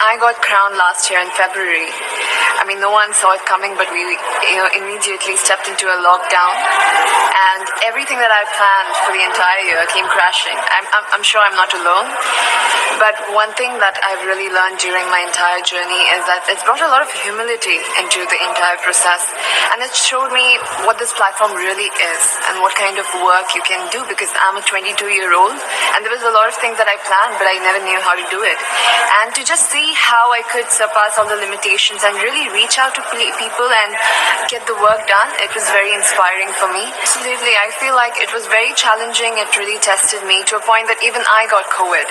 I got crowned last year in February, I mean, no one saw it coming, but we, immediately stepped into a lockdown, and everything that I planned for the entire year came crashing. I'm sure I'm not alone, but one thing that I've really learned during my entire journey is that it's brought a lot of humility into the entire process, and it showed me what this platform really is and what kind of work you can do, because I'm a 22-year-old, and there was a lot of things that I planned, but I never knew how to do it. And to just see how I could surpass all the limitations and really reach out to people and get the work done, it was very inspiring for me. Absolutely, I feel like it was very challenging. It really tested me to a point that even I got COVID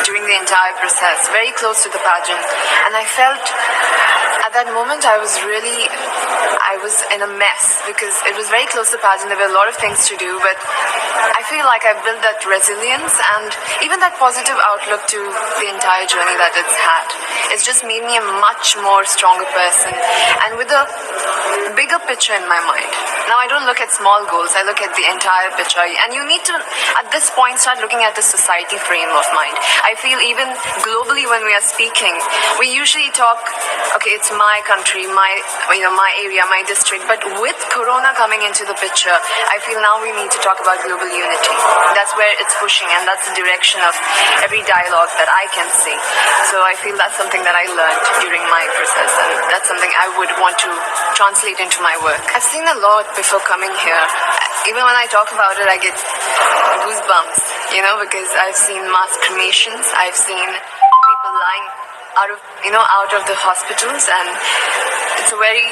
during the entire process, very close to the pageant. And I felt at that moment I was in a mess, because it was very close to pageant. There were a lot of things to do, but I feel like I built that resilience and even that positive outlook to the entire journey that it's had. It's just made me a much more stronger person, and with a bigger picture in my mind. Now I don't look at small goals, I look at the entire picture, and you need to, at this point, start looking at the society frame of mind. I feel even globally when we are speaking, we usually talk, okay, it's my country, my area, my district, but with Corona coming into the picture, I feel now we need to talk about global unity. That's where it's pushing, and that's the direction of every dialogue that I can see. So I feel that's something that I learned during my process, and that's something I would want to translate into my work. I've seen a lot before coming here. Even when I talk about it, I get goosebumps, because I've seen mass cremations, I've seen people lying out of the hospitals, and it's a very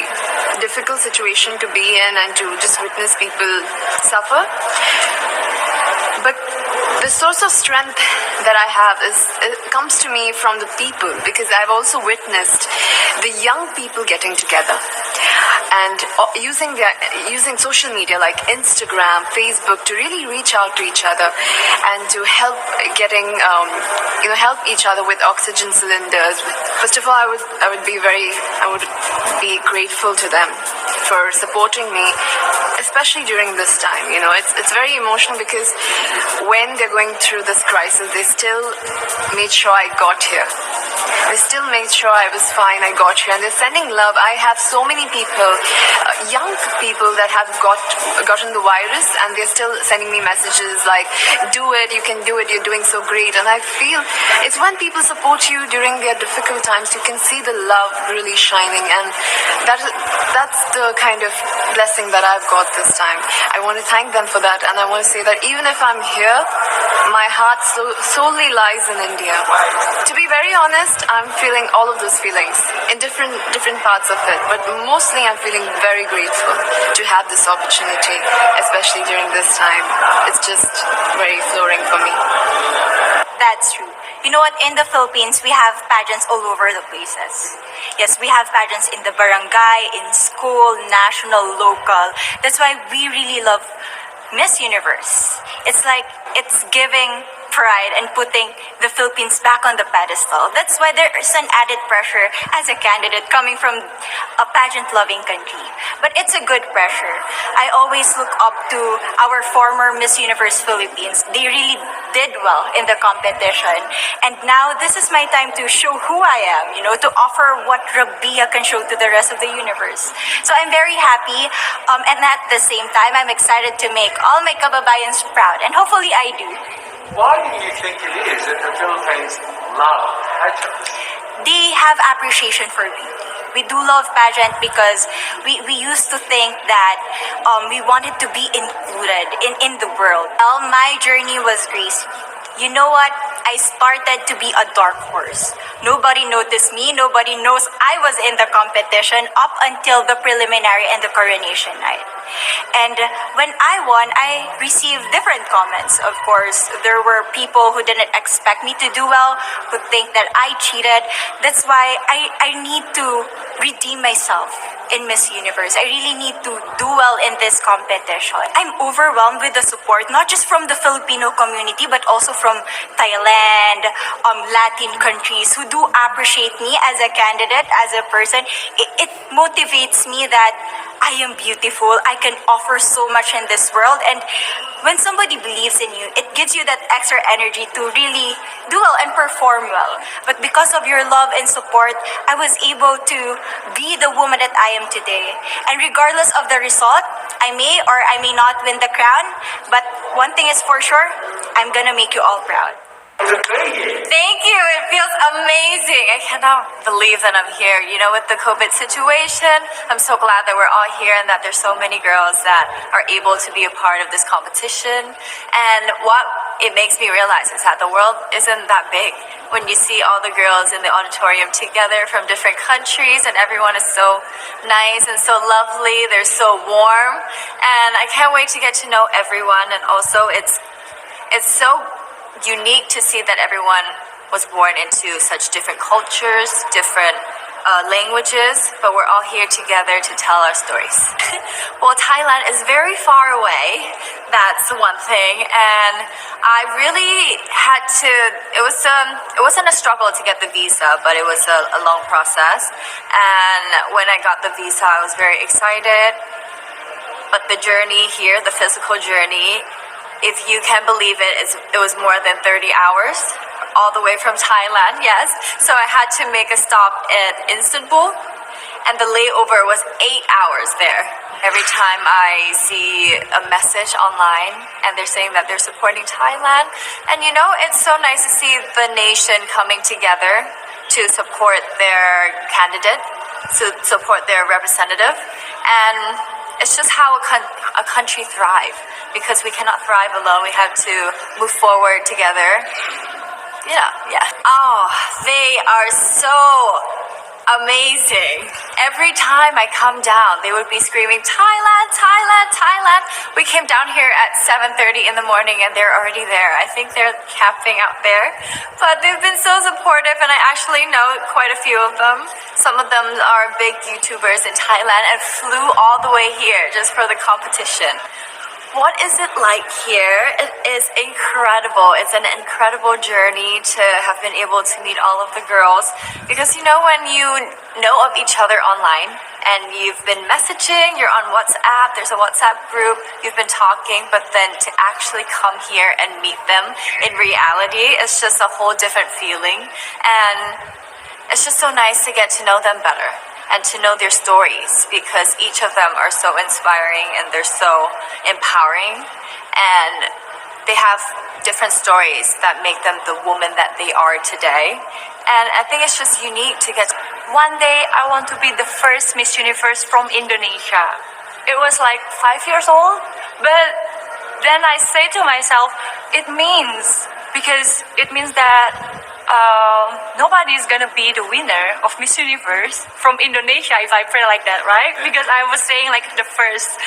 difficult situation to be in and to just witness people suffer. But the source of strength that I have comes to me from the people, because I've also witnessed the young people getting together and using social media like Instagram, Facebook to really reach out to each other and to help help each other with oxygen cylinders. First of all, I would be grateful to them for supporting me, especially during this time. It's very emotional, because when they're going through this crisis, they still made sure I got here. They still made sure I was fine, I got here, and they're sending love. I have so many people, young people that have gotten the virus, and they're still sending me messages like, do it, you can do it, you're doing so great. And I feel it's when people support you during their difficult times, you can see the love really shining, and that's the kind of blessing that I've got this time. I want to thank them for that, and I want to say that even if I'm here, my heart solely lies in India. To be very honest, I'm feeling all of those feelings in different parts of it, but mostly I'm feeling very grateful to have this opportunity, especially during this time. It's just very flooring for me. That's true. You know what? In the Philippines, we have pageants all over the places. Yes, we have pageants in the barangay, in school, national, local. That's why we really love Miss Universe. It's like it's giving pride and putting the Philippines back on the pedestal. That's why there is an added pressure as a candidate coming from a pageant-loving country. But it's a good pressure. I always look up to our former Miss Universe Philippines. They really did well in the competition. And now this is my time to show who I am, to offer what Rabia can show to the rest of the universe. So I'm very happy, and at the same time, I'm excited to make all my kababayans proud, and hopefully I do. Why do you think it is that the Philippines love pageants? They have appreciation for beauty. We do love pageant because we used to think that we wanted to be included in the world. Well, my journey was crazy. You know what? I started to be a dark horse. Nobody noticed me. Nobody knows I was in the competition up until the preliminary and the coronation night. And when I won, I received different comments. Of course, there were people who didn't expect me to do well, who think that I cheated. That's why I need to redeem myself in Miss Universe. I really need to do well in this competition. I'm overwhelmed with the support, not just from the Filipino community, but also from Thailand, Latin countries who do appreciate me as a candidate, as a person. It motivates me that I am beautiful. I can offer so much in this world. And when somebody believes in you, it gives you that extra energy to really do well and perform well. But because of your love and support, I was able to be the woman that I am today. And regardless of the result, I may or I may not win the crown, but one thing is for sure, I'm gonna make you all proud. Thank you. It feels amazing. I cannot believe that I'm here. You know, with the COVID situation, I'm so glad that we're all here and that there's so many girls that are able to be a part of this competition. And what it makes me realize is that the world isn't that big. When you see all the girls in the auditorium together from different countries and everyone is so nice and so lovely, they're so warm. And I can't wait to get to know everyone. And also it's so unique to see that everyone was born into such different cultures, different languages, but we're all here together to tell our stories. Well, Thailand is very far away. That's one thing, and I really had to. It wasn't a struggle to get the visa, but it was a long process. And when I got the visa, I was very excited. But the journey here, the physical journey, if you can believe it, it was more than 30 hours, all the way from Thailand, yes. So I had to make a stop in Istanbul, and the layover was 8 hours there. Every time I see a message online, and they're saying that they're supporting Thailand, and you know, it's so nice to see the nation coming together to support their candidate, to support their representative, and it's just how a country thrives. Because we cannot thrive alone, we have to move forward together. Yeah. Oh, they are so amazing. Every time I come down, they would be screaming, Thailand, Thailand, Thailand. We came down here at 7:30 in the morning and they're already there. I think they're camping out there. But they've been so supportive and I actually know quite a few of them. Some of them are big YouTubers in Thailand and flew all the way here just for the competition. What is it like here? It is incredible. It's an incredible journey to have been able to meet all of the girls. Because you know, when you know of each other online and you've been messaging, you're on WhatsApp, there's a WhatsApp group, you've been talking, but then to actually come here and meet them in reality, it's just a whole different feeling. And it's just so nice to get to know them better and to know their stories, because each of them are so inspiring and they're so empowering, and they have different stories that make them the woman that they are today. And I think it's just unique to get. One day I want to be the first Miss Universe from Indonesia. It was like 5 years old, but then I say to myself, it means that nobody is gonna be the winner of Miss Universe from Indonesia if I pray like that, right? Because I was saying like the first,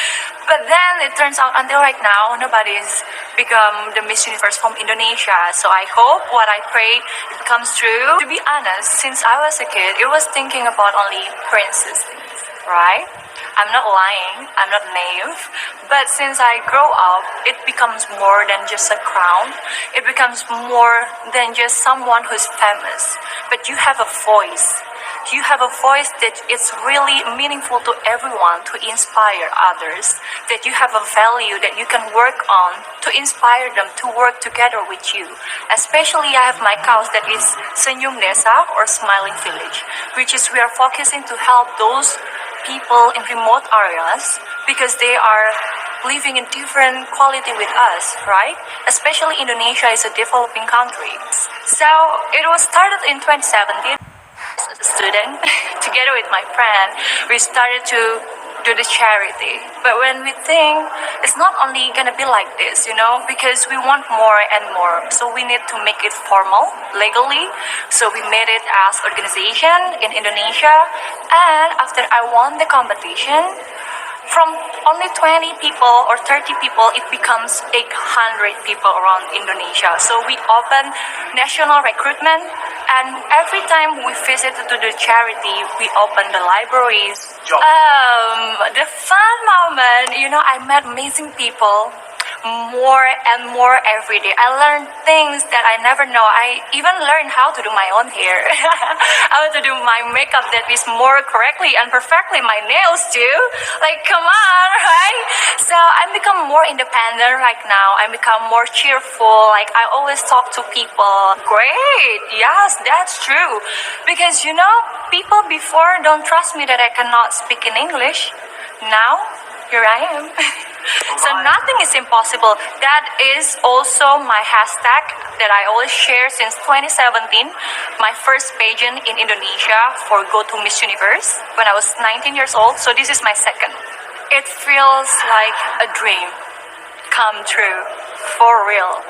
but then it turns out until right now nobody has become the Miss Universe from Indonesia. So I hope what I pray it comes true. To be honest, since I was a kid, it was thinking about only princess things, right? I'm not lying, I'm not naive, but since I grow up, it becomes more than just a crown. It becomes more than just someone who's famous. But you have a voice. You have a voice that it's really meaningful to everyone, to inspire others. That you have a value that you can work on to inspire them to work together with you. Especially I have my cause that is Senyum Desa or Smiling Village, which is we are focusing to help those people in remote areas because they are living in different quality with us, right? Especially Indonesia is a developing country. So it was started in 2017 as a student. Together with my friend, we started to do the charity. But when we think it's not only gonna be like this, you know, because we want more and more. So we need to make it formal, legally. So we made it as organization in Indonesia. And after I won the competition, from only 20 people or 30 people, it becomes 800 people around Indonesia. So we open national recruitment, and every time we visit to the charity, we open the libraries. The fun moment, you know, I met amazing people. More and more every day. I learned things that I never know. I even learned how to do my own hair. I I want to do my makeup that is more correctly and perfectly my nails too. Like, come on, right? So I become more independent right now. I become more cheerful. Like, I always talk to people. Great. Yes, that's true. Because, you know, people before don't trust me that I cannot speak in English. Now, here I am. So nothing is impossible. That is also my hashtag that I always share since 2017. My first pageant in Indonesia for Go to Miss Universe when I was 19 years old. So this is my second. It feels like a dream come true, for real.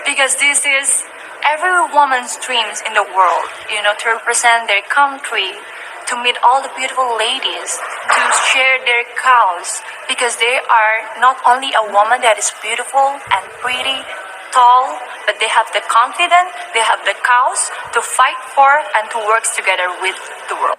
Because this is every woman's dreams in the world, you know, to represent their country, to meet all the beautiful ladies, to share their cause, because they are not only a woman that is beautiful and pretty, tall, but they have the confidence, they have the cause to fight for and to work together with the world.